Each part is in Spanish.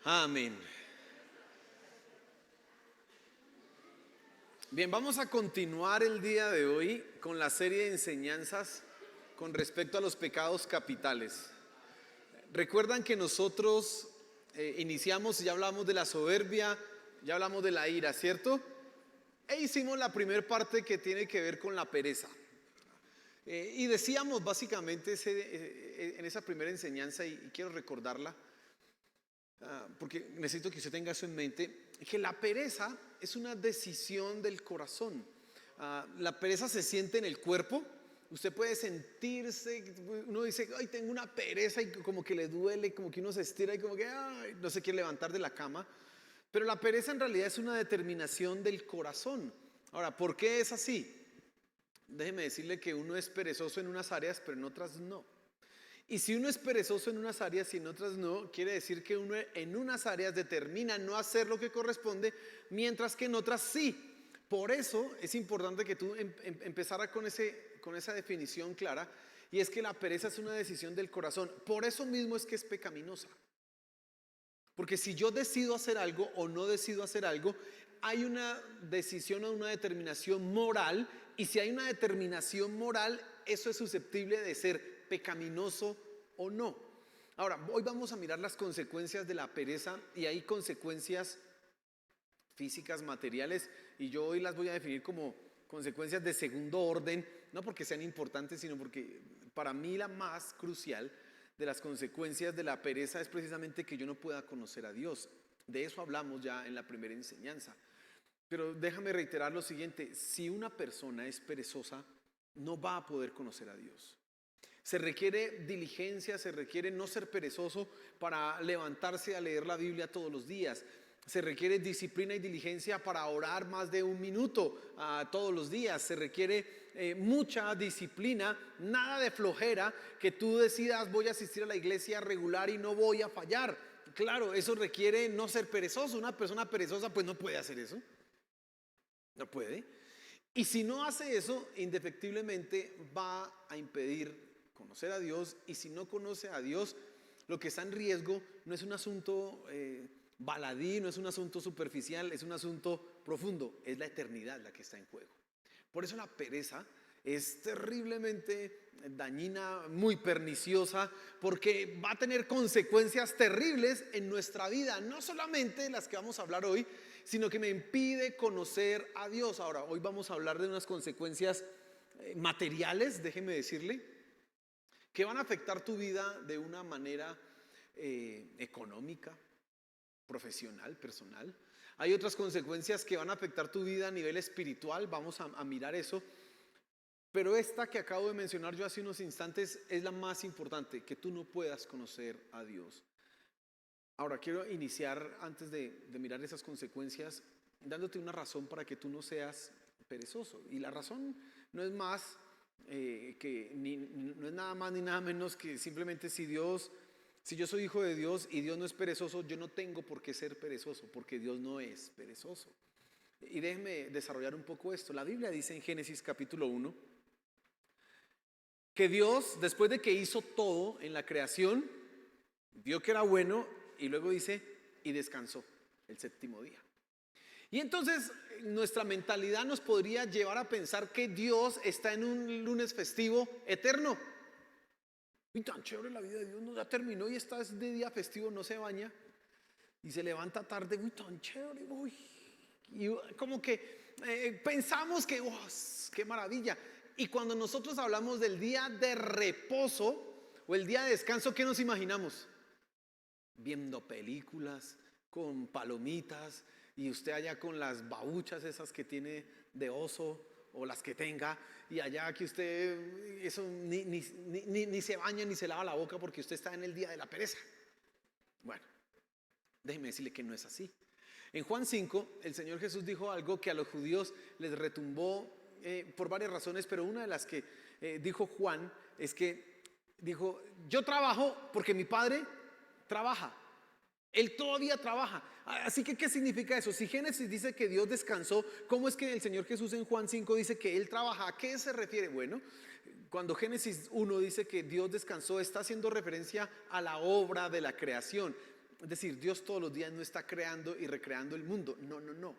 Amén. Bien, vamos a continuar el día de hoy con la serie de enseñanzas con respecto a los pecados capitales. Recuerdan que nosotros iniciamos, ya hablamos de la soberbia, ya hablamos de la ira, ¿cierto? E hicimos la primera parte que tiene que ver con la pereza. Y decíamos básicamente en esa primera enseñanza, y quiero recordarla, porque necesito que usted tenga eso en mente, que la pereza es una decisión del corazón. La pereza se siente en el cuerpo. Usted puede sentirse, uno dice, ay, tengo una pereza, y como que le duele, como que uno se estira y como que ay, no se quiere levantar de la cama. Pero la pereza en realidad es una determinación del corazón. Ahora, ¿por qué es así? Déjeme decirle que uno es perezoso en unas áreas, pero en otras no. Y si uno es perezoso en unas áreas y en otras no, quiere decir que uno en unas áreas determina no hacer lo que corresponde, mientras que en otras sí. Por eso es importante que tú empezara con esa definición clara, y es que la pereza es una decisión del corazón. Por eso mismo es que es pecaminosa. Porque si yo decido hacer algo o no decido hacer algo, hay una decisión o una determinación moral, y si hay una determinación moral, eso es susceptible de ser pecaminoso o no. Ahora, hoy vamos a mirar las consecuencias de la pereza, y hay consecuencias físicas, materiales, y yo hoy las voy a definir como consecuencias de segundo orden, no porque sean importantes, sino porque para mí la más crucial de las consecuencias de la pereza es precisamente que yo no pueda conocer a Dios. De eso hablamos ya en la primera enseñanza. Pero déjame reiterar lo siguiente: si una persona es perezosa, no va a poder conocer a Dios. Se requiere diligencia, se requiere no ser perezoso para levantarse a leer la Biblia todos los días. Se requiere disciplina y diligencia para orar más de un minuto todos los días. Se requiere mucha disciplina, nada de flojera, que tú decidas voy a asistir a la iglesia regular y no voy a fallar. Claro, eso requiere no ser perezoso. Una persona perezosa pues no puede hacer eso. No puede. Y si no hace eso, indefectiblemente va a impedir conocer a Dios. Y si no conoce a Dios, lo que está en riesgo no es un asunto baladí, no es un asunto superficial, es un asunto profundo. Es la eternidad la que está en juego. Por eso la pereza es terriblemente dañina, muy perniciosa, porque va a tener consecuencias terribles en nuestra vida, no solamente las que vamos a hablar hoy, sino que me impide conocer a Dios. Ahora, hoy vamos a hablar de unas consecuencias materiales, déjeme decirle, que van a afectar tu vida de una manera económica, profesional, personal. Hay otras consecuencias que van a afectar tu vida a nivel espiritual, vamos a mirar eso. Pero esta que acabo de mencionar yo hace unos instantes es la más importante, que tú no puedas conocer a Dios. Ahora, quiero iniciar, antes de mirar esas consecuencias, dándote una razón para que tú no seas perezoso. Y la razón no es más no es nada más ni nada menos que simplemente si yo soy hijo de Dios y Dios no es perezoso, yo no tengo por qué ser perezoso, porque Dios no es perezoso. Y déjeme desarrollar un poco esto. La Biblia dice en Génesis capítulo 1 que Dios, después de que hizo todo en la creación, vio que era bueno, y luego dice, y descansó el séptimo día. Y entonces nuestra mentalidad nos podría llevar a pensar que Dios está en un lunes festivo eterno. Y tan chévere la vida de Dios, no, ya terminó y está de día festivo, no se baña y se levanta tarde, uy, tan chévere, uy. Y como que pensamos que, oh, qué maravilla. Y cuando nosotros hablamos del día de reposo o el día de descanso, ¿qué nos imaginamos? Viendo películas con palomitas, y usted allá con las babuchas esas que tiene de oso o las que tenga, y allá que usted eso ni se baña ni se lava la boca porque usted está en el día de la pereza. Bueno, déjeme decirle que no es así. En Juan 5, el Señor Jesús dijo algo que a los judíos les retumbó por varias razones, pero una de las que dijo Juan es que dijo, yo trabajo porque mi Padre trabaja. Él todavía trabaja. Así que, ¿qué significa eso? Si Génesis dice que Dios descansó, ¿cómo es que el Señor Jesús en Juan 5 dice que Él trabaja? ¿A qué se refiere? Bueno, cuando Génesis 1 dice que Dios descansó, está haciendo referencia a la obra de la creación. Es decir, Dios todos los días no está creando y recreando el mundo. No, no, no.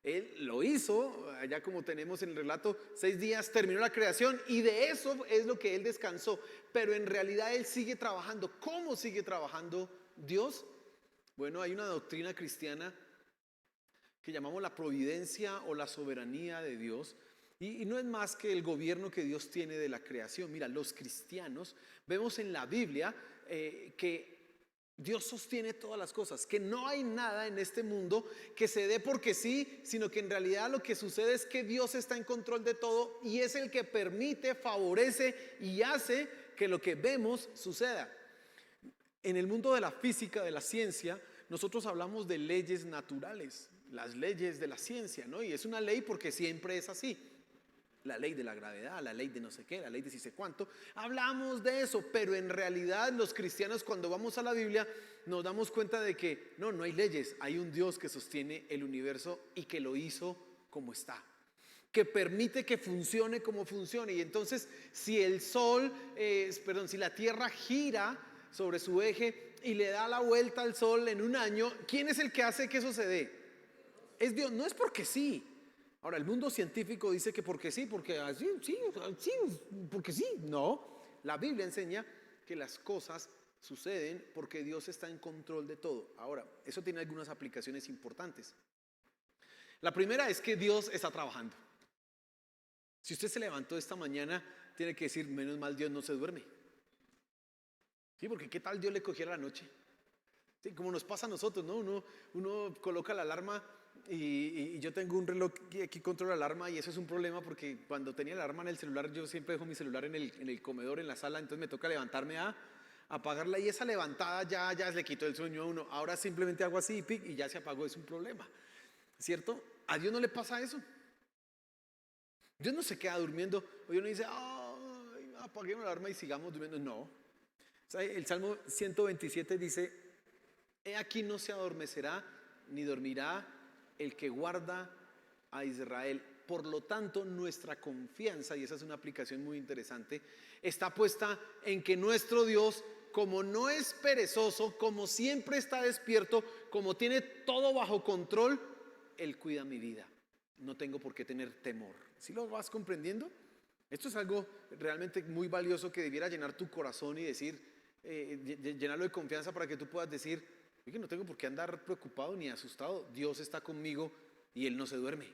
Él lo hizo, allá como tenemos en el relato, 6 días terminó la creación y de eso es lo que Él descansó. Pero en realidad Él sigue trabajando. ¿Cómo sigue trabajando Dios? Bueno, hay una doctrina cristiana que llamamos la providencia o la soberanía de Dios. Y no es más que el gobierno que Dios tiene de la creación. Mira, los cristianos vemos en la Biblia que Dios sostiene todas las cosas, que no hay nada en este mundo que se dé porque sí, sino que en realidad lo que sucede es que Dios está en control de todo y es el que permite, favorece y hace que lo que vemos suceda. En el mundo de la física, de la ciencia, nosotros hablamos de leyes naturales, las leyes de la ciencia, ¿no? Y es una ley porque siempre es así. La ley de la gravedad, la ley de no sé qué, la ley de sí sé cuánto. Hablamos de eso, pero en realidad los cristianos cuando vamos a la Biblia nos damos cuenta de que no hay leyes, hay un Dios que sostiene el universo y que lo hizo como está, que permite que funcione como funcione. Y entonces si el sol, si la tierra gira sobre su eje y le da la vuelta al sol en un año, ¿quién es el que hace que eso se dé? Es Dios, no es porque sí. Ahora, el mundo científico dice que porque sí, porque así, sí, porque sí. No, la Biblia enseña que las cosas suceden porque Dios está en control de todo. Ahora, eso tiene algunas aplicaciones importantes. La primera es que Dios está trabajando. Si usted se levantó esta mañana, tiene que decir, menos mal Dios no se duerme. Sí, porque ¿qué tal Dios le cogiera la noche? Sí, como nos pasa a nosotros, ¿no? Uno coloca la alarma y yo tengo un reloj que aquí controla la alarma y eso es un problema porque cuando tenía la alarma en el celular, yo siempre dejo mi celular en el comedor, en la sala, entonces me toca levantarme a apagarla y esa levantada ya le quitó el sueño a uno. Ahora simplemente hago así y ya se apagó, es un problema, ¿cierto? A Dios no le pasa eso. Dios no se queda durmiendo, o Dios no dice, apaguemos la alarma y sigamos durmiendo, no. O sea, el Salmo 127 dice, he aquí no se adormecerá ni dormirá el que guarda a Israel. Por lo tanto, nuestra confianza, y esa es una aplicación muy interesante, está puesta en que nuestro Dios, como no es perezoso, como siempre está despierto, como tiene todo bajo control, Él cuida mi vida. No tengo por qué tener temor. ¿Sí lo vas comprendiendo? Esto es algo realmente muy valioso que debiera llenar tu corazón y decir, llenarlo de confianza para que tú puedas decir, oye, no tengo por qué andar preocupado ni asustado. Dios está conmigo y Él no se duerme.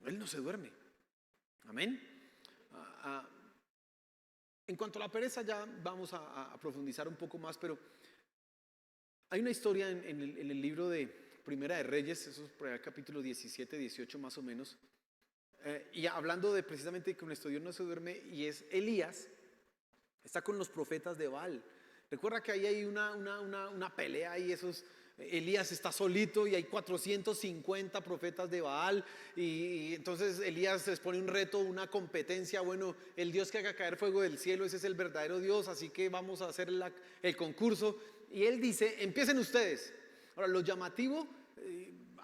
Él no se duerme. Amén. En cuanto a la pereza ya vamos a profundizar un poco más, pero hay una historia en el libro de Primera de Reyes, eso es por el capítulo 17, 18 más o menos, y hablando de precisamente que nuestro Dios no se duerme, y es Elías, está con los profetas de Baal. Recuerda que ahí hay una pelea y Elías está solito y hay 450 profetas de Baal y entonces Elías les pone un reto, una competencia. Bueno, el Dios que haga caer fuego del cielo, ese es el verdadero Dios, así que vamos a hacer el concurso. Y él dice, empiecen ustedes. Ahora, lo llamativo,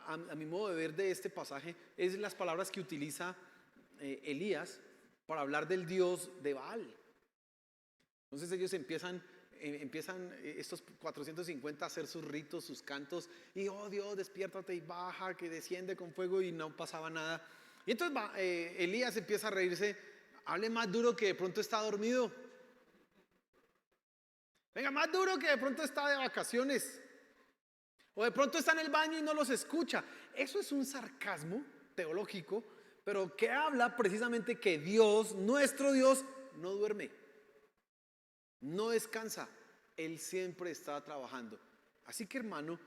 a mi modo de ver de este pasaje, es las palabras que utiliza Elías para hablar del Dios de Baal. Entonces ellos empiezan estos 450 a hacer sus ritos, sus cantos, y oh Dios, despiértate y baja, que desciende con fuego, y no pasaba nada. Y entonces Elías empieza a reírse, hable más duro que de pronto está dormido. Venga, más duro que de pronto está de vacaciones. O de pronto está en el baño y no los escucha. Eso es un sarcasmo teológico, pero que habla precisamente que Dios, nuestro Dios, no duerme. No descansa, Él siempre está trabajando. Así que hermano,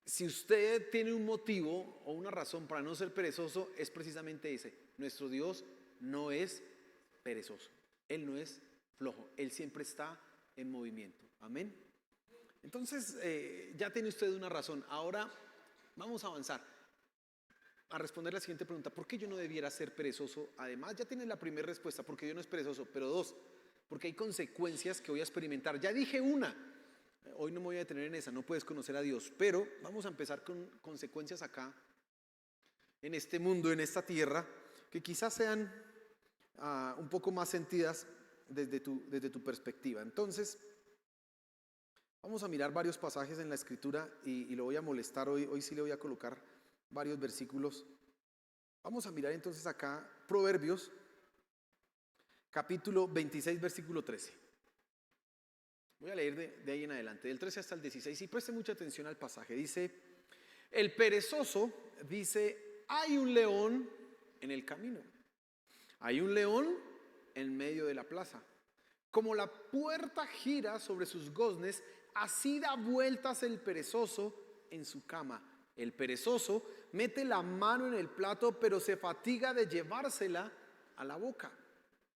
si usted tiene un motivo o una razón para no ser perezoso, es precisamente ese. Nuestro Dios no es perezoso, Él no es flojo, Él siempre está en movimiento. Amén. Entonces ya tiene usted una razón. Ahora vamos a avanzar a responder la siguiente pregunta. ¿Por qué yo no debiera ser perezoso? Además ya tiene la primera respuesta, porque Dios no es perezoso, pero dos, porque hay consecuencias que voy a experimentar. Ya dije una, hoy no me voy a detener en esa, no puedes conocer a Dios, pero vamos a empezar con consecuencias acá, en este mundo, en esta tierra, que quizás sean un poco más sentidas desde tu perspectiva. Entonces, Vamos a mirar varios pasajes en la escritura y lo voy a molestar hoy. Hoy sí le voy a colocar varios versículos. Vamos a mirar entonces acá Proverbios, capítulo 26, versículo 13. Voy a leer de ahí en adelante, del 13 hasta el 16, y preste mucha atención al pasaje. Dice, el perezoso dice, hay un león en el camino, hay un león en medio de la plaza. Como la puerta gira sobre sus goznes, así da vueltas el perezoso en su cama. El perezoso mete la mano en el plato, pero se fatiga de llevársela a la boca.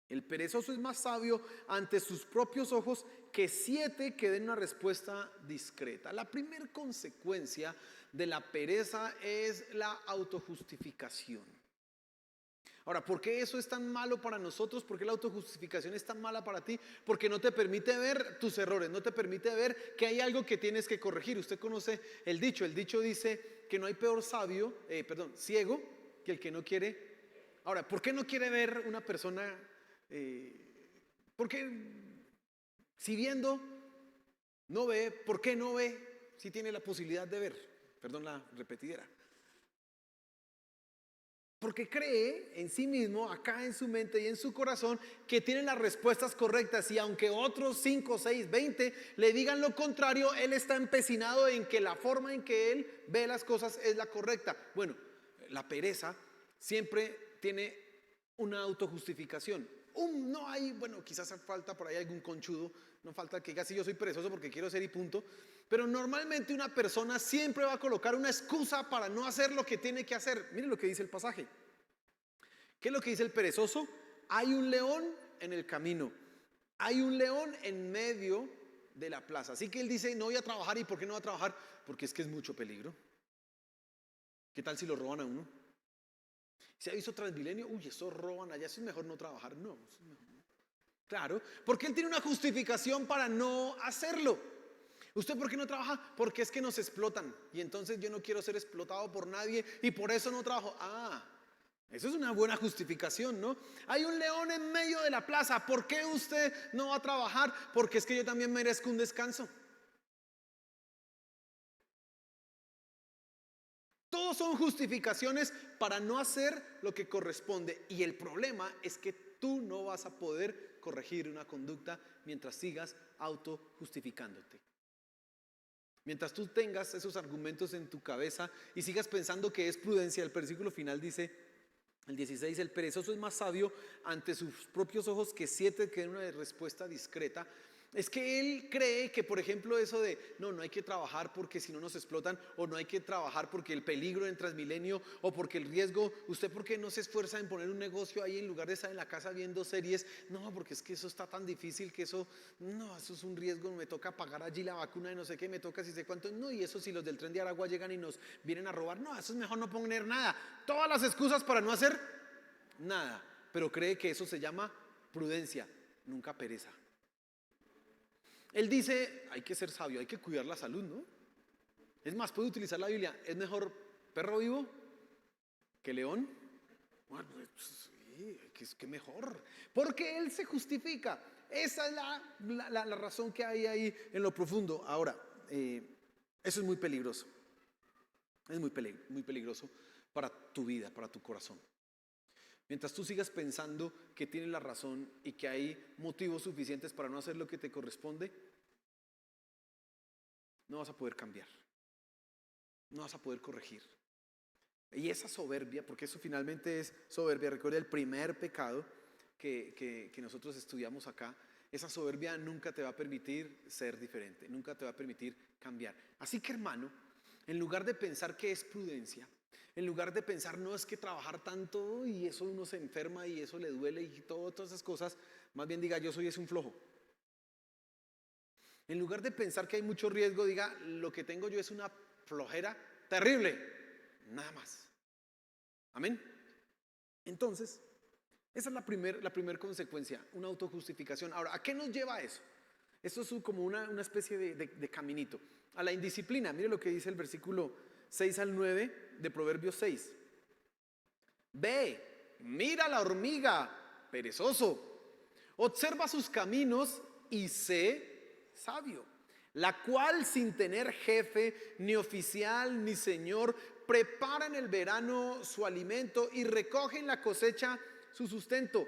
El perezoso es más sabio ante sus propios ojos que 7 que den una respuesta discreta. La primera consecuencia de la pereza es la autojustificación. Ahora, ¿por qué eso es tan malo para nosotros? ¿Por qué la autojustificación es tan mala para ti? Porque no te permite ver tus errores, no te permite ver que hay algo que tienes que corregir. Usted conoce el dicho dice que no hay peor ciego que el que no quiere. Ahora, ¿por qué no quiere ver una persona? Porque si viendo no ve, ¿por qué no ve si tiene la posibilidad de ver? Perdón la repetidera. Porque cree en sí mismo, acá en su mente y en su corazón, que tiene las respuestas correctas, y aunque otros 5, 6, 20 le digan lo contrario, él está empecinado en que la forma en que él ve las cosas es la correcta. Bueno, la pereza siempre tiene una autojustificación. No hay, bueno, quizás falta por ahí algún conchudo, no falta que diga si yo soy perezoso porque quiero ser y punto, pero normalmente una persona siempre va a colocar una excusa para no hacer lo que tiene que hacer. Miren lo que dice el pasaje. ¿Qué es lo que dice el perezoso? Hay un león en el camino, hay un león en medio de la plaza. Así que él dice, no voy a trabajar. ¿Y por qué no va a trabajar? Porque es que es mucho peligro. ¿Qué tal si lo roban a uno? ¿Se ha visto Transmilenio? Uy, eso roban allá, eso es mejor no trabajar. No, claro, porque él tiene una justificación para no hacerlo. ¿Usted por qué no trabaja? Porque es que nos explotan, y entonces yo no quiero ser explotado por nadie y por eso no trabajo. Eso es una buena justificación, ¿no? Hay un león en medio de la plaza, ¿por qué usted no va a trabajar? Porque es que yo también merezco un descanso. Todos son justificaciones para no hacer lo que corresponde, y el problema es que tú no vas a poder corregir una conducta mientras sigas autojustificándote. Mientras tú tengas esos argumentos en tu cabeza y sigas pensando que es prudencia. El versículo final dice, el 16, el perezoso es más sabio ante sus propios ojos que 7 que den una respuesta discreta. Es que él cree que, por ejemplo, eso de no hay que trabajar porque si no nos explotan, o no hay que trabajar porque el peligro en Transmilenio, o porque el riesgo, ¿usted por qué no se esfuerza en poner un negocio ahí en lugar de estar en la casa viendo series? No, porque es que eso está tan difícil que eso es un riesgo, me toca pagar allí la vacuna de no sé qué, me toca si sé cuánto, no, y eso si los del Tren de Aragua llegan y nos vienen a robar, no, eso es mejor no poner nada. Todas las excusas para no hacer nada, pero cree que eso se llama prudencia, nunca pereza. Él dice, hay que ser sabio, hay que cuidar la salud, ¿no? Es más, puede utilizar la Biblia, ¿es mejor perro vivo que león? Bueno, pues, sí, que mejor, porque él se justifica. Esa es la razón que hay ahí en lo profundo. Ahora, eso es muy peligroso. Es muy peligroso para tu vida, para tu corazón. Mientras tú sigas pensando que tienes la razón y que hay motivos suficientes para no hacer lo que te corresponde, no vas a poder cambiar, no vas a poder corregir. Y esa soberbia, porque eso finalmente es soberbia, recuerda el primer pecado que nosotros estudiamos acá, esa soberbia nunca te va a permitir ser diferente, nunca te va a permitir cambiar. Así que, hermano, en lugar de pensar que es prudencia, en lugar de pensar no es que trabajar tanto y eso uno se enferma y eso le duele y todas esas cosas, más bien diga yo soy un flojo. En lugar de pensar que hay mucho riesgo, diga lo que tengo yo es una flojera terrible, nada más. Amén. Entonces, esa es la primer consecuencia, una autojustificación. Ahora, ¿a qué nos lleva eso? Esto es como una especie de caminito. A la indisciplina. Mire lo que dice el versículo 6 al 9 de Proverbios 6. Ve, mira la hormiga, perezoso. Observa sus caminos y sé sabio. la cual sin tener jefe, ni oficial, ni señor, prepara en el verano su alimento y recoge en la cosecha su sustento.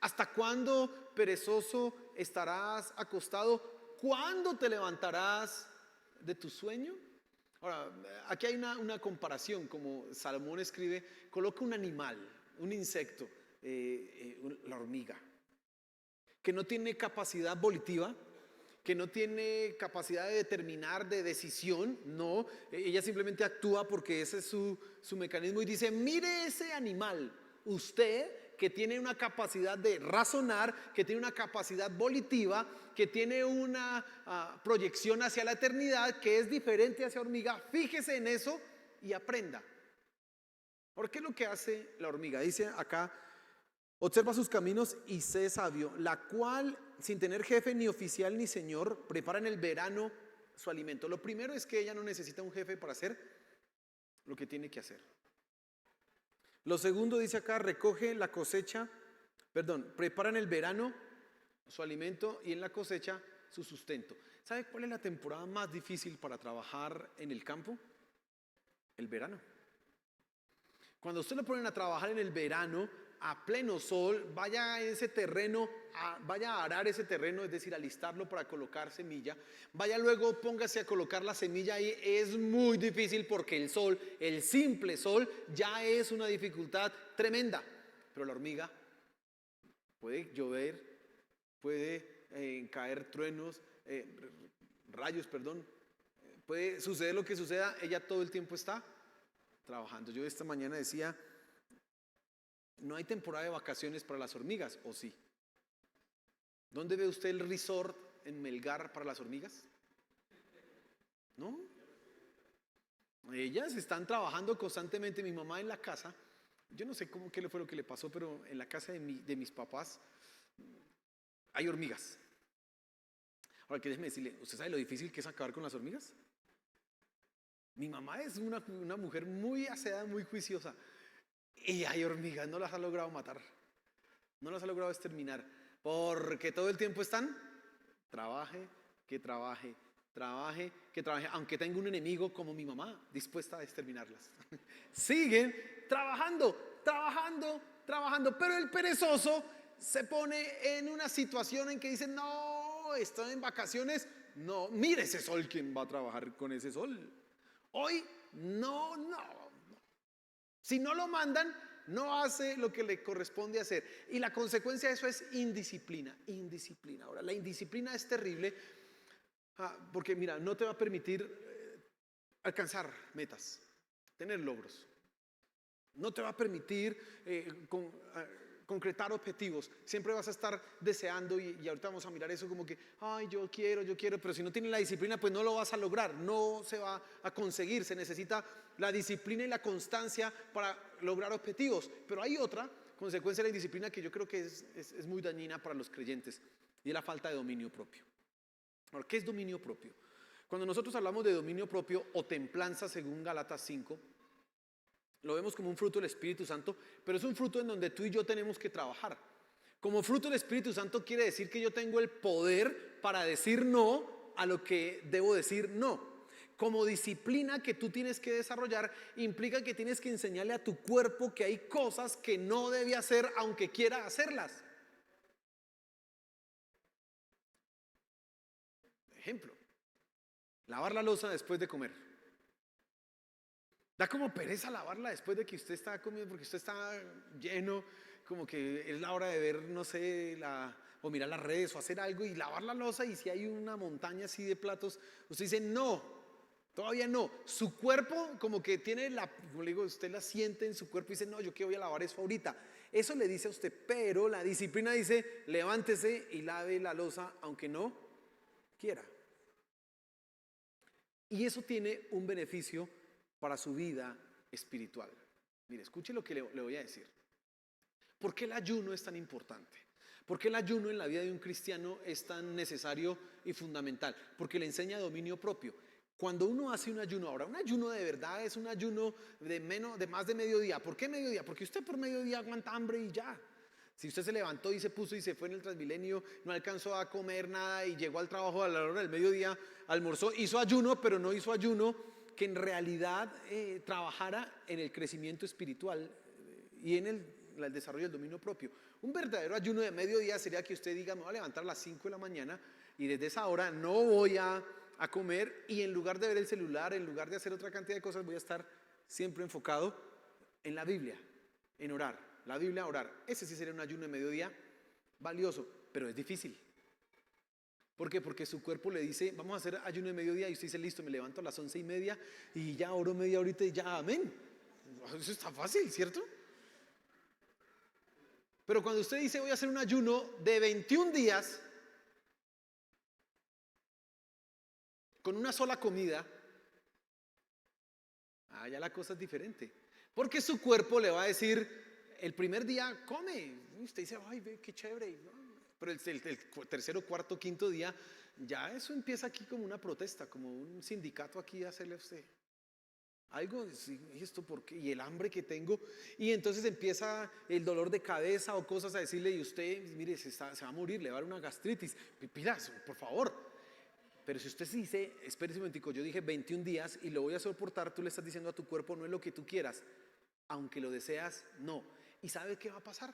¿Hasta cuándo, perezoso, estarás acostado? ¿Cuándo te levantarás de tu sueño? Ahora, aquí hay una comparación, como Salomón escribe, coloca un animal, un insecto, la hormiga, que no tiene capacidad volitiva, que no tiene capacidad de determinar, de decisión, no, ella simplemente actúa porque ese es su mecanismo y dice, mire ese animal, usted que tiene una capacidad de razonar, que tiene una capacidad volitiva, que tiene una proyección hacia la eternidad, que es diferente hacia hormiga, fíjese en eso y aprenda. ¿Por qué es lo que hace la hormiga? Dice acá, observa sus caminos y sé sabio, la cual sin tener jefe ni oficial ni señor prepara en el verano su alimento. Lo primero es que ella no necesita un jefe para hacer lo que tiene que hacer. Lo segundo dice acá, recoge la cosecha, prepara en el verano su alimento y en la cosecha su sustento. ¿Sabe cuál es la temporada más difícil para trabajar en el campo? El verano. Cuando usted lo ponen a trabajar en el verano, a pleno sol, vaya en ese terreno, vaya a arar ese terreno, es decir, alistarlo para colocar semilla, vaya luego, póngase a colocar la semilla ahí, es muy difícil porque el sol, el simple sol, ya es una dificultad tremenda, pero la hormiga puede llover, puede caer truenos, rayos, puede suceder lo que suceda, ella todo el tiempo está trabajando. Yo esta mañana decía, no hay temporada de vacaciones para las hormigas, ¿o sí? ¿Dónde ve usted el resort en Melgar para las hormigas? ¿No? Ellas están trabajando constantemente. Mi mamá en la casa, yo no sé qué fue lo que le pasó, pero en la casa de mis papás hay hormigas. Ahora, déjeme decirle, ¿usted sabe lo difícil que es acabar con las hormigas? Mi mamá es una mujer muy aseada, muy juiciosa. Y hay hormigas, no las ha logrado matar, no las ha logrado exterminar, porque todo el tiempo están, trabaje, que trabaje, aunque tenga un enemigo como mi mamá, dispuesta a exterminarlas. Siguen trabajando, pero el perezoso se pone en una situación en que dice, no, estoy en vacaciones, no, mire ese sol, ¿quién va a trabajar con ese sol? Hoy, no. Si no lo mandan, no hace lo que le corresponde hacer. Y la consecuencia de eso es indisciplina. Ahora, la indisciplina es terrible porque, mira, no te va a permitir alcanzar metas, tener logros. No te va a permitir concretar objetivos. Siempre vas a estar deseando y ahorita vamos a mirar eso como que, ay, yo quiero, pero si no tienes la disciplina, pues no lo vas a lograr, no se va a conseguir. Se necesita la disciplina y la constancia para lograr objetivos. Pero hay otra consecuencia de la indisciplina que yo creo que es muy dañina para los creyentes y es la falta de dominio propio. Ahora, ¿qué es dominio propio? Cuando nosotros hablamos de dominio propio o templanza según Gálatas 5, lo vemos como un fruto del Espíritu Santo, pero es un fruto en donde tú y yo tenemos que trabajar. Como fruto del Espíritu Santo quiere decir que yo tengo el poder para decir no a lo que debo decir no. Como disciplina que tú tienes que desarrollar implica que tienes que enseñarle a tu cuerpo que hay cosas que no debe hacer aunque quiera hacerlas. Ejemplo, lavar la loza después de comer. Da como pereza lavarla después de que usted está comiendo porque usted está lleno, como que es la hora de ver, no sé, o mirar las redes o hacer algo y lavar la loza, y si hay una montaña así de platos, usted dice no, todavía no. Su cuerpo como que tiene como le digo, usted la siente en su cuerpo y dice no, yo que voy a lavar eso ahorita. Eso le dice a usted, pero la disciplina dice levántese y lave la loza aunque no quiera. Y eso tiene un beneficio para su vida espiritual. Mire, escuche lo que le voy a decir. ¿Por qué el ayuno es tan importante? ¿Por qué el ayuno en la vida de un cristiano es tan necesario y fundamental? Porque le enseña dominio propio. Cuando uno hace un ayuno, ahora un ayuno de verdad es un ayuno de más de mediodía. ¿Por qué mediodía? Porque usted por mediodía aguanta hambre y ya. Si usted se levantó y se puso y se fue en el Transmilenio, no alcanzó a comer nada y llegó al trabajo a la hora del mediodía, almorzó, hizo ayuno, pero no hizo ayuno que en realidad trabajara en el crecimiento espiritual y en el desarrollo del dominio propio. Un verdadero ayuno de mediodía sería que usted diga: me voy a levantar a las 5 de la mañana y desde esa hora no voy a comer, y en lugar de ver el celular, en lugar de hacer otra cantidad de cosas, voy a estar siempre enfocado en la Biblia, en orar. La Biblia, orar. Ese sí sería un ayuno de mediodía valioso, pero es difícil. ¿Por qué? Porque su cuerpo le dice: vamos a hacer ayuno de mediodía, y usted dice: listo, me levanto a las 11:30 y ya oro media horita y ya, amén. Eso está fácil, ¿cierto? Pero cuando usted dice: voy a hacer un ayuno de 21 días con una sola comida, ya la cosa es diferente. Porque su cuerpo le va a decir: el primer día come. Y usted dice: ay, ve, qué chévere. Pero el tercero, cuarto, quinto día, ya eso empieza aquí como una protesta, como un sindicato aquí a hacerle a usted. Algo, ¿y esto por qué? Y el hambre que tengo. Y entonces empieza el dolor de cabeza o cosas a decirle: y usted, mire, se va a morir, le va a dar una gastritis. Pilas, por favor. Pero si usted dice: espérese un momentico, yo dije 21 días y lo voy a soportar, tú le estás diciendo a tu cuerpo: no es lo que tú quieras, aunque lo deseas, no. ¿Y sabe qué va a pasar?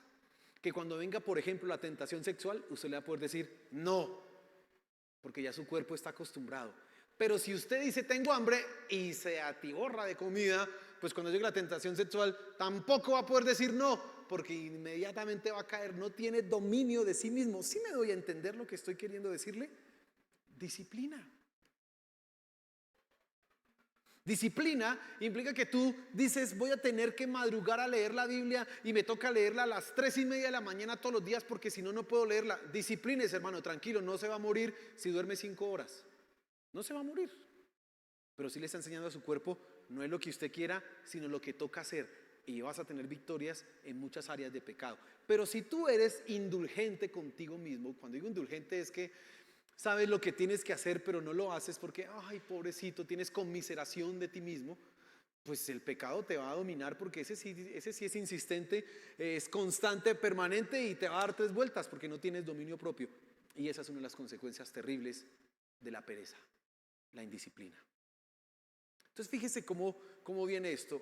Que cuando venga, por ejemplo, la tentación sexual, usted le va a poder decir no, porque ya su cuerpo está acostumbrado. Pero si usted dice: tengo hambre, y se atiborra de comida, pues cuando llegue la tentación sexual tampoco va a poder decir no, porque inmediatamente va a caer. No tiene dominio de sí mismo. ¿Sí me doy a entender lo que estoy queriendo decirle? Disciplina. Disciplina implica que tú dices: voy a tener que madrugar a leer la Biblia y me toca leerla a las 3:30 de la mañana todos los días, porque si no, no puedo leerla. Disciplínese, hermano, tranquilo, no se va a morir si duerme 5 horas. No se va a morir. Pero sí le está enseñando a su cuerpo: no es lo que usted quiera, sino lo que toca hacer. Y vas a tener victorias en muchas áreas de pecado. Pero si tú eres indulgente contigo mismo, cuando digo indulgente es que sabes lo que tienes que hacer, pero no lo haces porque, ay, pobrecito, tienes conmiseración de ti mismo, pues el pecado te va a dominar, porque ese sí es insistente, es constante, permanente, y te va a dar 3 vueltas porque no tienes dominio propio. Y esa es una de las consecuencias terribles de la pereza, la indisciplina. Entonces fíjese cómo viene esto.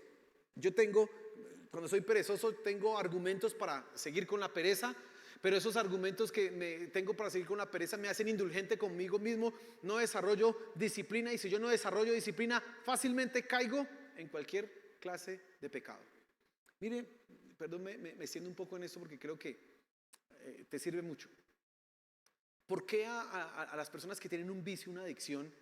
Cuando soy perezoso, tengo argumentos para seguir con la pereza. Pero esos argumentos que tengo para seguir con la pereza me hacen indulgente conmigo mismo. No desarrollo disciplina, y si yo no desarrollo disciplina, fácilmente caigo en cualquier clase de pecado. Mire, perdón, me extiendo un poco en esto porque creo que te sirve mucho. ¿Por qué a las personas que tienen un vicio, una adicción,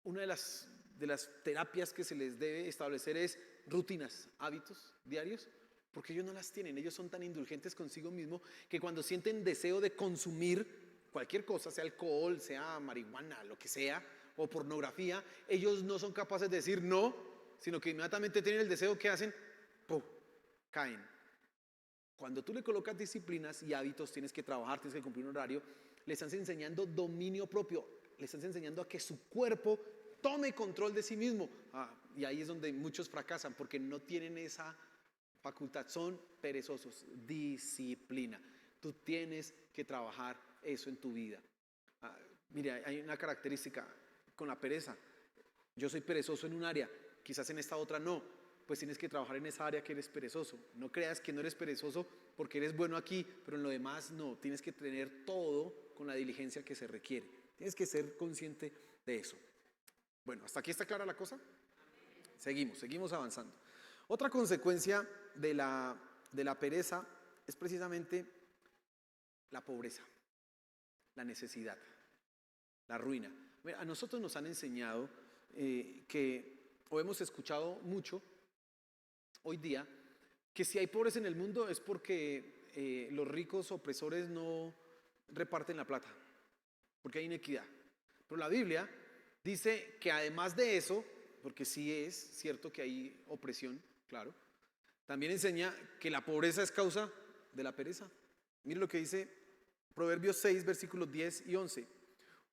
una de las terapias que se les debe establecer es rutinas, hábitos diarios? Porque ellos no las tienen. Ellos son tan indulgentes consigo mismo que cuando sienten deseo de consumir cualquier cosa, sea alcohol, sea marihuana, lo que sea, o pornografía, ellos no son capaces de decir no, sino que inmediatamente tienen el deseo. ¿Qué hacen? ¡Pum! Caen. Cuando tú le colocas disciplinas y hábitos, tienes que trabajar, tienes que cumplir un horario, le estás enseñando dominio propio, le estás enseñando a que su cuerpo tome control de sí mismo. Y ahí es donde muchos fracasan, porque no tienen esa facultad, son perezosos. Disciplina. Tú tienes que trabajar eso en tu vida. Mira, hay una característica con la pereza. Yo soy perezoso en un área, quizás en esta otra no. Pues tienes que trabajar en esa área que eres perezoso. No creas que no eres perezoso porque eres bueno aquí, pero en lo demás no. Tienes que tener todo con la diligencia que se requiere. Tienes que ser consciente de eso. Bueno, ¿hasta aquí está clara la cosa? Seguimos avanzando. Otra consecuencia de la pereza es precisamente la pobreza, la necesidad, la ruina. A nosotros nos han enseñado o hemos escuchado mucho hoy día, que si hay pobres en el mundo es porque los ricos opresores no reparten la plata, porque hay inequidad. Pero la Biblia dice que además de eso, porque sí es cierto que hay opresión, claro, también enseña que la pobreza es causa de la pereza. Mire lo que dice Proverbios 6, versículos 10 y 11.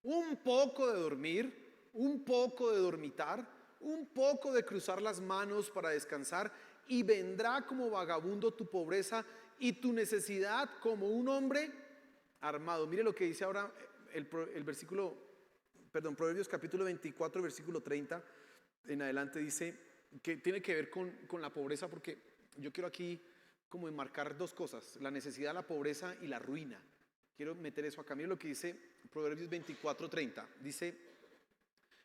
Un poco de dormir, un poco de dormitar, un poco de cruzar las manos para descansar, y vendrá como vagabundo tu pobreza y tu necesidad como un hombre armado. Mire lo que dice ahora el versículo, perdón, Proverbios capítulo 24, versículo 30 en adelante, dice que tiene que ver con la pobreza, porque yo quiero aquí como enmarcar dos cosas: la necesidad, la pobreza y la ruina. Quiero meter eso acá. Mire lo que dice Proverbios 24, 30. Dice: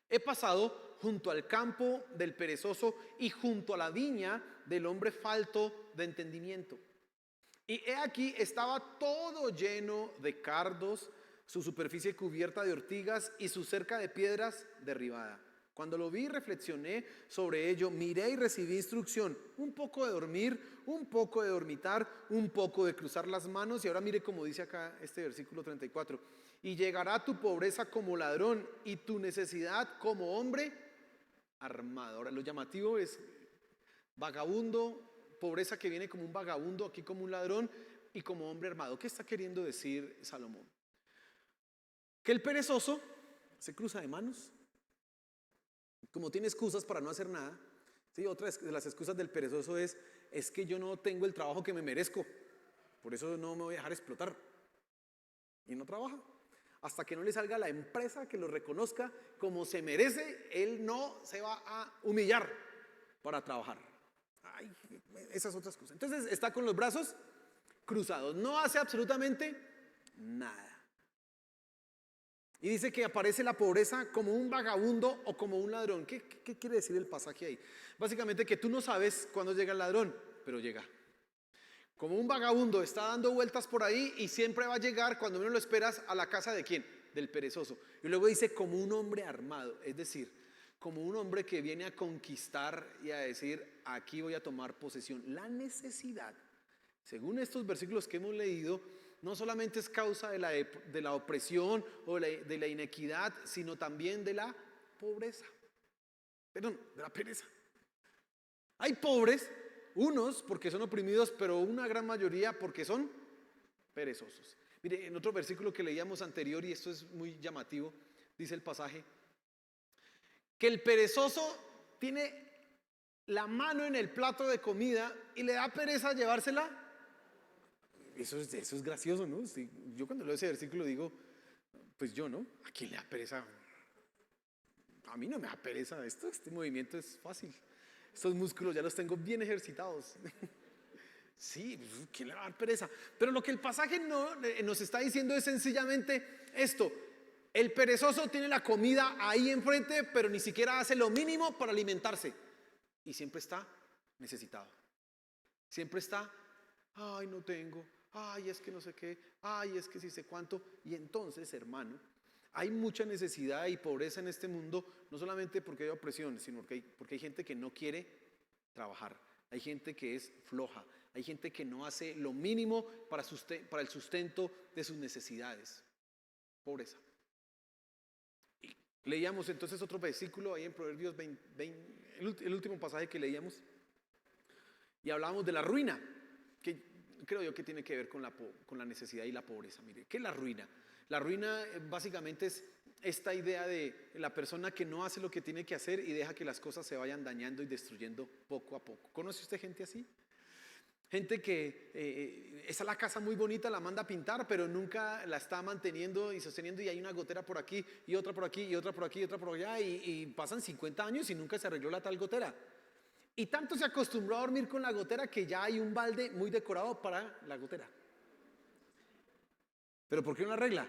he pasado junto al campo del perezoso y junto a la viña del hombre falto de entendimiento. Y he aquí estaba todo lleno de cardos, su superficie cubierta de ortigas y su cerca de piedras derribada. Cuando lo vi, reflexioné sobre ello, miré y recibí instrucción: un poco de dormir, un poco de dormitar, un poco de cruzar las manos. Y ahora mire cómo dice acá este versículo 34: y llegará tu pobreza como ladrón y tu necesidad como hombre armado. Ahora lo llamativo es vagabundo, pobreza que viene como un vagabundo, aquí como un ladrón, y como hombre armado. ¿Qué está queriendo decir Salomón? Que el perezoso se cruza de manos, como tiene excusas para no hacer nada. Sí, otra de las excusas del perezoso es que yo no tengo el trabajo que me merezco, por eso no me voy a dejar explotar. Y no trabaja. Hasta que no le salga la empresa que lo reconozca como se merece, él no se va a humillar para trabajar. Ay, esas otras cosas. Entonces está con los brazos cruzados, no hace absolutamente nada. Y dice que aparece la pobreza como un vagabundo o como un ladrón. ¿Qué quiere decir el pasaje ahí? Básicamente que tú no sabes cuándo llega el ladrón, pero llega. Como un vagabundo está dando vueltas por ahí y siempre va a llegar, cuando menos lo esperas, a la casa ¿de quién? Del perezoso. Y luego dice como un hombre armado, es decir, como un hombre que viene a conquistar y a decir: aquí voy a tomar posesión. La necesidad, según estos versículos que hemos leído, no solamente es causa de la opresión o de la inequidad, sino también de la pobreza. Perdón, de la pereza. Hay pobres, unos porque son oprimidos, pero una gran mayoría porque son perezosos. Mire, en otro versículo que leíamos anterior, y esto es muy llamativo, dice el pasaje, que el perezoso tiene la mano en el plato de comida y le da pereza llevársela. Eso es gracioso, ¿no? Sí, yo cuando leo ese versículo digo, pues yo, ¿no? ¿A quién le da pereza? A mí no me da pereza esto, este movimiento es fácil. Estos músculos ya los tengo bien ejercitados. Sí, ¿quién le va a dar pereza? Pero lo que el pasaje nos está diciendo es sencillamente esto: el perezoso tiene la comida ahí enfrente, pero ni siquiera hace lo mínimo para alimentarse. Y siempre está necesitado. Siempre está: ay, no tengo, ay, es que no sé qué, ay, es que sí sé cuánto. Y entonces, hermano, hay mucha necesidad y pobreza en este mundo, no solamente porque hay opresión, sino porque hay gente que no quiere trabajar, hay gente que es floja, hay gente que no hace lo mínimo para el sustento de sus necesidades. Pobreza. Y leíamos entonces otro versículo ahí en Proverbios 20, el último pasaje que leíamos, y hablábamos de la ruina, que creo yo que tiene que ver con la necesidad y la pobreza. Mire, ¿qué es la ruina? La ruina básicamente es esta idea de la persona que no hace lo que tiene que hacer y deja que las cosas se vayan dañando y destruyendo poco a poco. ¿Conoce usted gente así? Gente que está la casa muy bonita, la manda a pintar, pero nunca la está manteniendo y sosteniendo, y hay una gotera por aquí y otra por aquí y otra por aquí y otra por allá, y pasan 50 años y nunca se arregló la tal gotera. Y tanto se acostumbró a dormir con la gotera que ya hay un balde muy decorado para la gotera. ¿Pero por qué no la arregla?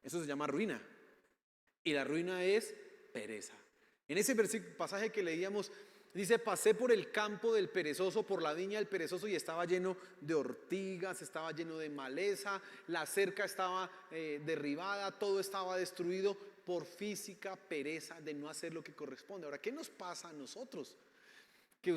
Eso se llama ruina. Y la ruina es pereza. En ese pasaje que leíamos, dice: pasé por el campo del perezoso, por la viña del perezoso, y estaba lleno de ortigas, estaba lleno de maleza, la cerca estaba derribada, todo estaba destruido por física pereza de no hacer lo que corresponde. Ahora, ¿qué nos pasa a nosotros? Que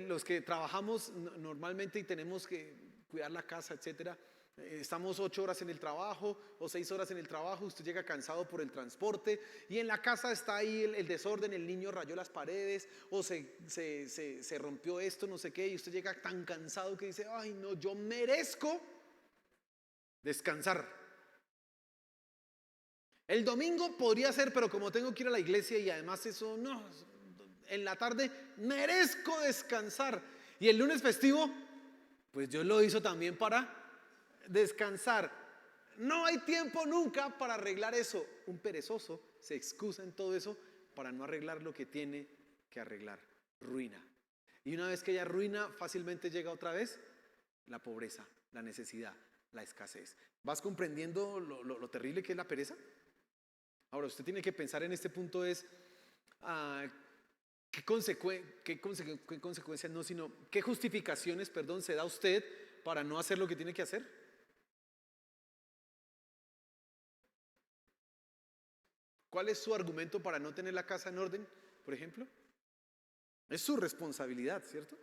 los que trabajamos normalmente y tenemos que cuidar la casa, etcétera, estamos 8 horas en el trabajo o 6 horas en el trabajo, usted llega cansado por el transporte, y en la casa está ahí el desorden, el niño rayó las paredes o se rompió esto, no sé qué, y usted llega tan cansado que dice: ay no, yo merezco descansar. El domingo podría ser, pero como tengo que ir a la iglesia y además eso no, en la tarde merezco descansar. Y el lunes festivo, pues Dios lo hizo también para descansar. No hay tiempo nunca para arreglar eso. Un perezoso se excusa en todo eso para no arreglar lo que tiene que arreglar. Ruina. Y una vez que ella ruina, fácilmente llega otra vez la pobreza, la necesidad, la escasez. ¿Vas comprendiendo lo terrible que es la pereza? Ahora, usted tiene que pensar en este punto es, ¿qué consecuencias no, sino qué justificaciones, perdón, se da usted para no hacer lo que tiene que hacer? ¿Cuál es su argumento para no tener la casa en orden, por ejemplo? Es su responsabilidad, ¿cierto?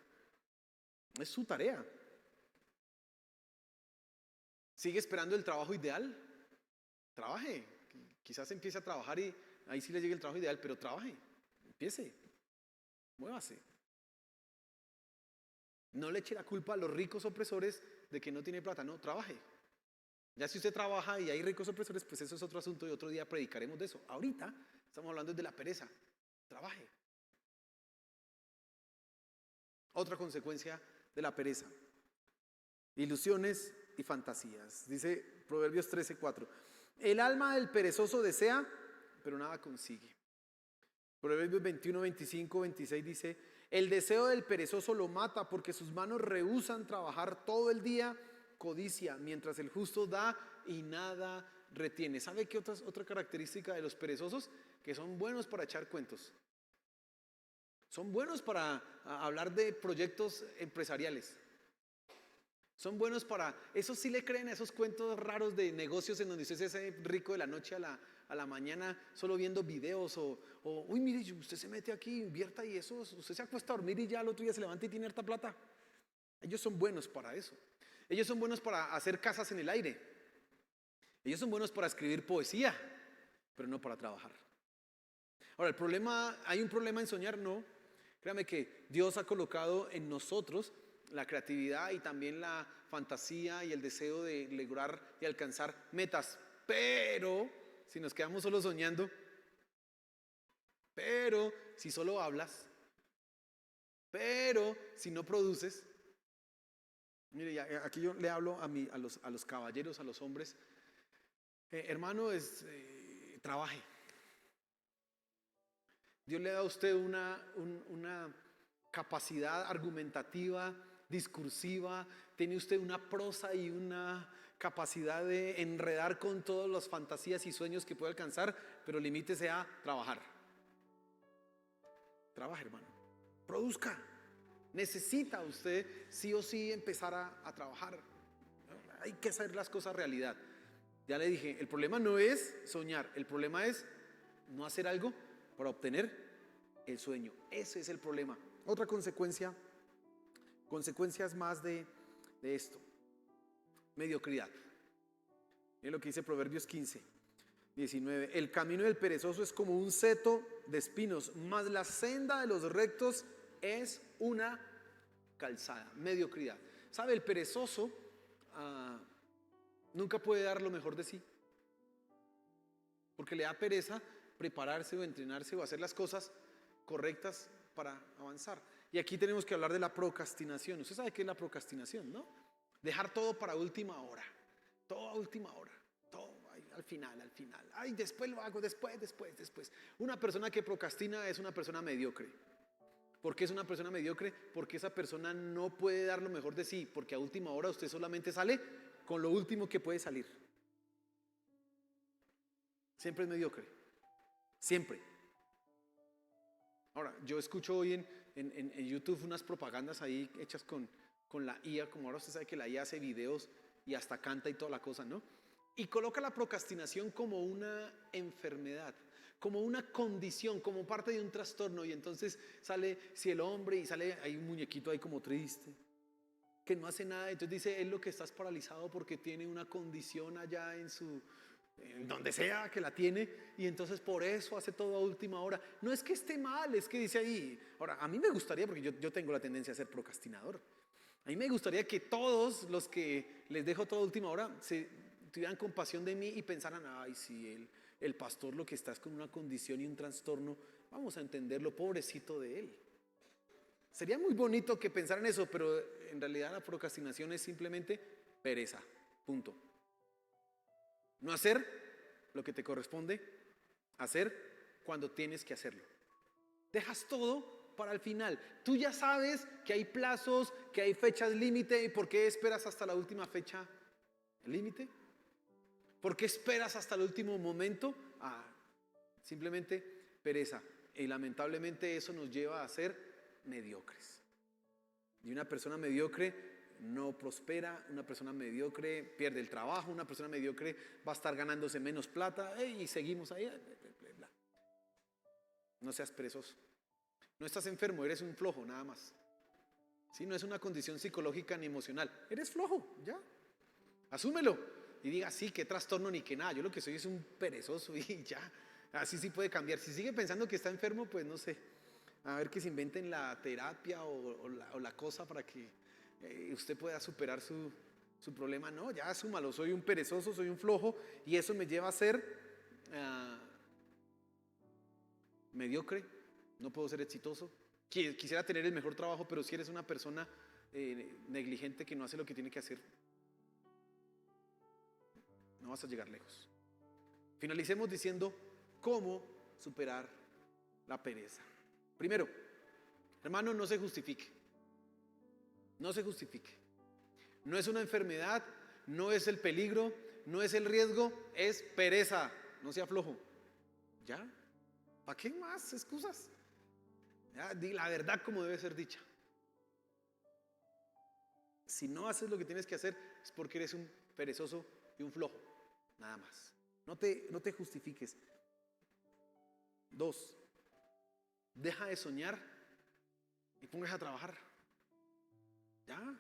Es su tarea. ¿Sigue esperando el trabajo ideal? Trabaje. Quizás empiece a trabajar y ahí sí le llegue el trabajo ideal, pero trabaje. Empiece. Muévase. No le eche la culpa a los ricos opresores de que no tiene plata. No, trabaje. Ya si usted trabaja y hay ricos opresores, pues eso es otro asunto y otro día predicaremos de eso. Ahorita estamos hablando de la pereza. Trabaje. Otra consecuencia de la pereza: ilusiones y fantasías. Dice Proverbios 13:4. El alma del perezoso desea, pero nada consigue. Proverbios 21, 25, 26 dice: el deseo del perezoso lo mata porque sus manos rehúsan trabajar todo el día. Codicia, mientras el justo da y nada retiene. ¿Sabe qué otra característica de los perezosos? Que son buenos para echar cuentos. Son buenos para hablar de proyectos empresariales. Son buenos para, eso sí le creen a esos cuentos raros de negocios en donde usted se hace rico de la noche a la mañana solo viendo videos uy, mire, usted se mete aquí, invierta y eso, usted se acuesta a dormir y ya al otro día se levanta y tiene harta plata. Ellos son buenos para eso. Ellos son buenos para hacer casas en el aire. Ellos son buenos para escribir poesía, pero no para trabajar. Ahora, ¿hay un problema en soñar? No. Créame que Dios ha colocado en nosotros la creatividad y también la fantasía y el deseo de lograr y alcanzar metas. Pero si nos quedamos solo soñando, pero si solo hablas, pero si no produces. Mire, aquí yo le hablo a los caballeros, a los hombres. Hermano, trabaje. Dios le da a usted una capacidad argumentativa, discursiva, tiene usted una prosa y una capacidad de enredar con todas las fantasías y sueños que puede alcanzar, pero limítese a trabajar. Trabaje, hermano. Produzca. Necesita usted sí o sí empezar a trabajar. Hay que hacer las cosas realidad. Ya le dije, el problema no es soñar, el problema es no hacer algo para obtener el sueño. Ese es el problema. Otra consecuencias más de esto: mediocridad. Miren lo que dice Proverbios 15, 19. El camino del perezoso es como un seto de espinos, mas la senda de los rectos es una calzada. Mediocridad. ¿Sabe? El perezoso nunca puede dar lo mejor de sí, porque le da pereza prepararse o entrenarse o hacer las cosas correctas para avanzar. Y aquí tenemos que hablar de la procrastinación. Usted sabe qué es la procrastinación, ¿no? Dejar todo para última hora. Todo a última hora. Todo al final. Ay, después lo hago, después. Una persona que procrastina es una persona mediocre. ¿Por qué es una persona mediocre? Porque esa persona no puede dar lo mejor de sí, porque a última hora usted solamente sale con lo último que puede salir. Siempre es mediocre. Siempre. Ahora, yo escucho hoy en YouTube unas propagandas ahí hechas con la IA, como ahora usted sabe que la IA hace videos y hasta canta y toda la cosa, ¿no? Y coloca la procrastinación como una enfermedad, como una condición, como parte de un trastorno. Y entonces sale, si el hombre, y sale, hay un muñequito ahí como triste, que no hace nada. Entonces dice, es lo que estás paralizado porque tiene una condición allá en donde sea que la tiene, y entonces por eso hace todo a última hora. No es que esté mal, es que dice ahí. Ahora, a mí me gustaría, porque yo tengo la tendencia a ser procrastinador, a mí me gustaría que todos los que les dejo todo a última hora tuvieran compasión de mí y pensaran, ay, sí, el pastor lo que está es con una condición y un trastorno, Vamos a entenderlo, pobrecito de él. Sería muy bonito que pensaran eso, pero en realidad la procrastinación es simplemente pereza, punto. No hacer lo que te corresponde hacer cuando tienes que hacerlo. Dejas todo para el final. Tú ya sabes que hay plazos, que hay fechas límite. ¿Y por qué esperas hasta la última fecha límite? ¿Por qué esperas hasta el último momento? Simplemente pereza. Y lamentablemente eso nos lleva a ser mediocres. Y una persona mediocre no prospera, una persona mediocre pierde el trabajo, una persona mediocre va a estar ganándose menos plata y seguimos ahí. No seas perezoso. No estás enfermo, eres un flojo nada más. ¿Sí? No es una condición psicológica ni emocional. Eres flojo, ya. Asúmelo y diga, sí, qué trastorno ni qué nada. Yo lo que soy es un perezoso y ya. Así sí puede cambiar. Si sigue pensando que está enfermo, pues no sé. A ver que se inventen la terapia o la cosa para que usted pueda superar su problema. No, ya asúmalo. Soy un perezoso, soy un flojo y eso me lleva a ser mediocre. No puedo ser exitoso. Quisiera tener el mejor trabajo, pero si eres una persona negligente que no hace lo que tiene que hacer, no vas a llegar lejos. Finalicemos diciendo cómo superar la pereza. Primero, hermano, no se justifique. No se justifique. No es una enfermedad, no es el peligro, no es el riesgo, es pereza. No sea flojo. ¿Ya? ¿Para qué más excusas? Ya, di la verdad como debe ser dicha. Si no haces lo que tienes que hacer es porque eres un perezoso y un flojo. Nada más. No te justifiques. 2. Deja de soñar y póngase a trabajar. Ya.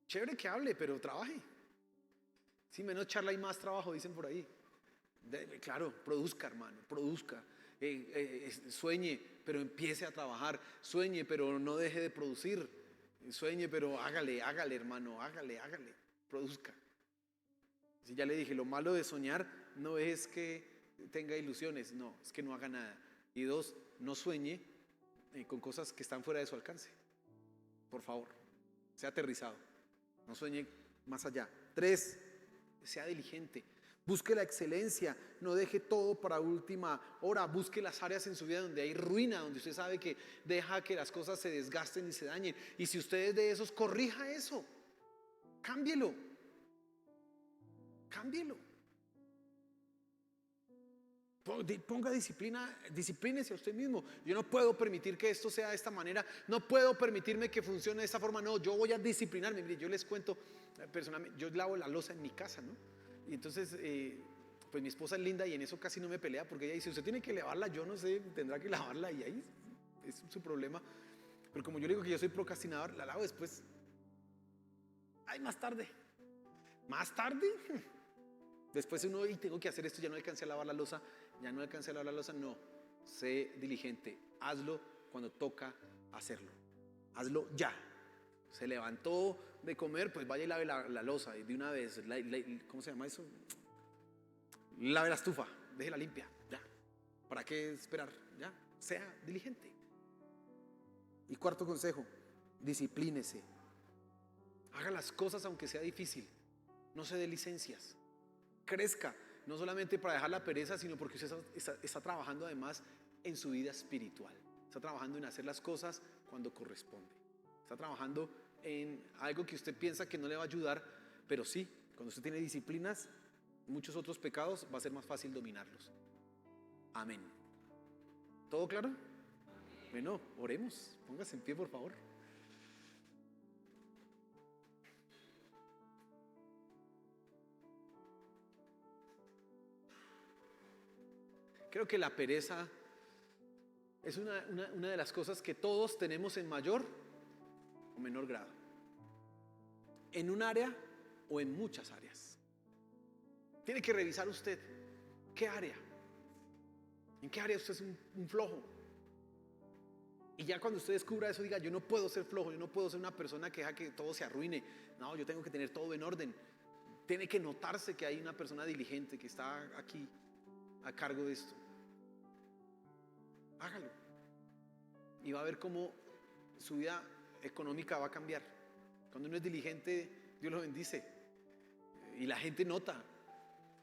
Chévere que hable, pero trabaje. Sí, menos charla y más trabajo, dicen por ahí. Claro, produzca, hermano, produzca. Sueñe, pero empiece a trabajar. Sueñe, pero no deje de producir. Sueñe, pero hágale, hermano, hágale. Produzca. Si ya le dije, lo malo de soñar no es que tenga ilusiones, no, es que no haga nada. Y 2, no sueñe con cosas que están fuera de su alcance. Por favor, sea aterrizado. No sueñe más allá. 3, sea diligente. Busque la excelencia, no deje todo para última hora. Busque las áreas en su vida donde hay ruina, donde usted sabe que deja que las cosas se desgasten y se dañen. Y si usted es de esos, corrija eso. Cámbielo. Ponga disciplina, disciplínese a usted mismo. Yo no puedo permitir que esto sea de esta manera, no puedo permitirme que funcione de esta forma, no, yo voy a disciplinarme. Mire, yo les cuento personalmente, yo lavo la loza en mi casa, ¿no? Y entonces, pues mi esposa es linda y en eso casi no me pelea porque ella dice, usted tiene que lavarla, yo no sé, tendrá que lavarla y ahí es su problema. Pero como yo le digo que yo soy procrastinador, la lavo después. Ay, más tarde. ¿Más tarde? Después uno, y tengo que hacer esto, ya no alcancé a lavar la loza, no, sé diligente, hazlo cuando toca hacerlo, hazlo ya. Se levantó de comer, pues vaya y lave la loza y de una vez, ¿cómo se llama eso? Lave la estufa, déjela limpia, ya. ¿Para qué esperar? Ya, sea diligente. Y 4 consejo, disciplínese. Haga las cosas aunque sea difícil, no se dé licencias. Crezca, no solamente para dejar la pereza, sino porque usted está trabajando además en su vida espiritual. Está trabajando en hacer las cosas cuando corresponde. Está trabajando en algo que usted piensa que no le va a ayudar, pero sí, cuando usted tiene disciplinas, muchos otros pecados va a ser más fácil dominarlos. Amén. ¿Todo claro? Bueno, oremos. Póngase en pie, por favor. Creo que la pereza es una de las cosas que todos tenemos en mayor o menor grado. En un área o en muchas áreas. Tiene que revisar usted qué área. ¿En qué área usted es un flojo? Y ya cuando usted descubra eso, diga, yo no puedo ser flojo, yo no puedo ser una persona que deja que todo se arruine. No, yo tengo que tener todo en orden. Tiene que notarse que hay una persona diligente que está aquí a cargo de esto. hágalo. Y va a ver cómo su vida económica va a cambiar. Cuando uno es diligente, Dios lo bendice. Y la gente nota.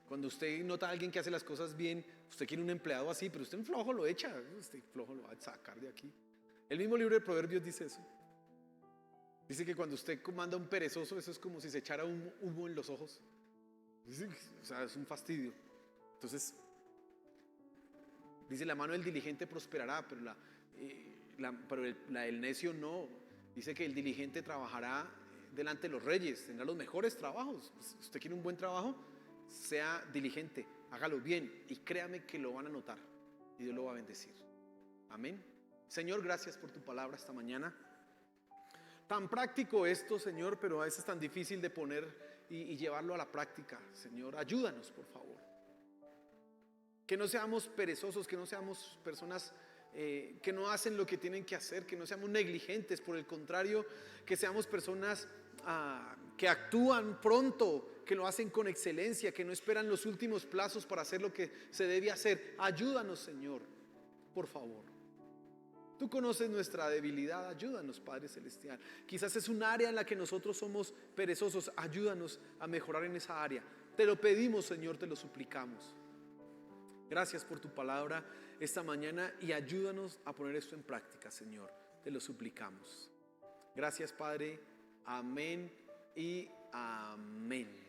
Cuando usted nota a alguien que hace las cosas bien, usted quiere un empleado así, pero usted un flojo lo echa. Usted flojo lo va a sacar de aquí. El mismo libro de Proverbios dice eso. Dice que cuando usted manda a un perezoso, eso es como si se echara un humo en los ojos. O sea, es un fastidio. Entonces, dice, la mano del diligente prosperará, pero el necio no. Dice que el diligente trabajará delante de los reyes, tendrá los mejores trabajos. Pues, usted quiere un buen trabajo, sea diligente, hágalo bien y créame que lo van a notar y Dios lo va a bendecir. Amén. Señor, gracias por tu palabra esta mañana. Tan práctico esto, Señor, pero a veces tan difícil de poner y llevarlo a la práctica. Señor, ayúdanos, por favor. Que no seamos perezosos, que no seamos personas que no hacen lo que tienen que hacer, que no seamos negligentes, por el contrario, que seamos personas que actúan pronto, que lo hacen con excelencia, que no esperan los últimos plazos para hacer lo que se debe hacer. Ayúdanos, Señor, por favor. Tú conoces nuestra debilidad, ayúdanos, Padre Celestial. Quizás es un área en la que nosotros somos perezosos, ayúdanos a mejorar en esa área. Te lo pedimos, Señor, te lo suplicamos. Gracias por tu palabra esta mañana y ayúdanos a poner esto en práctica, Señor. Te lo suplicamos. Gracias, Padre. Amén y amén.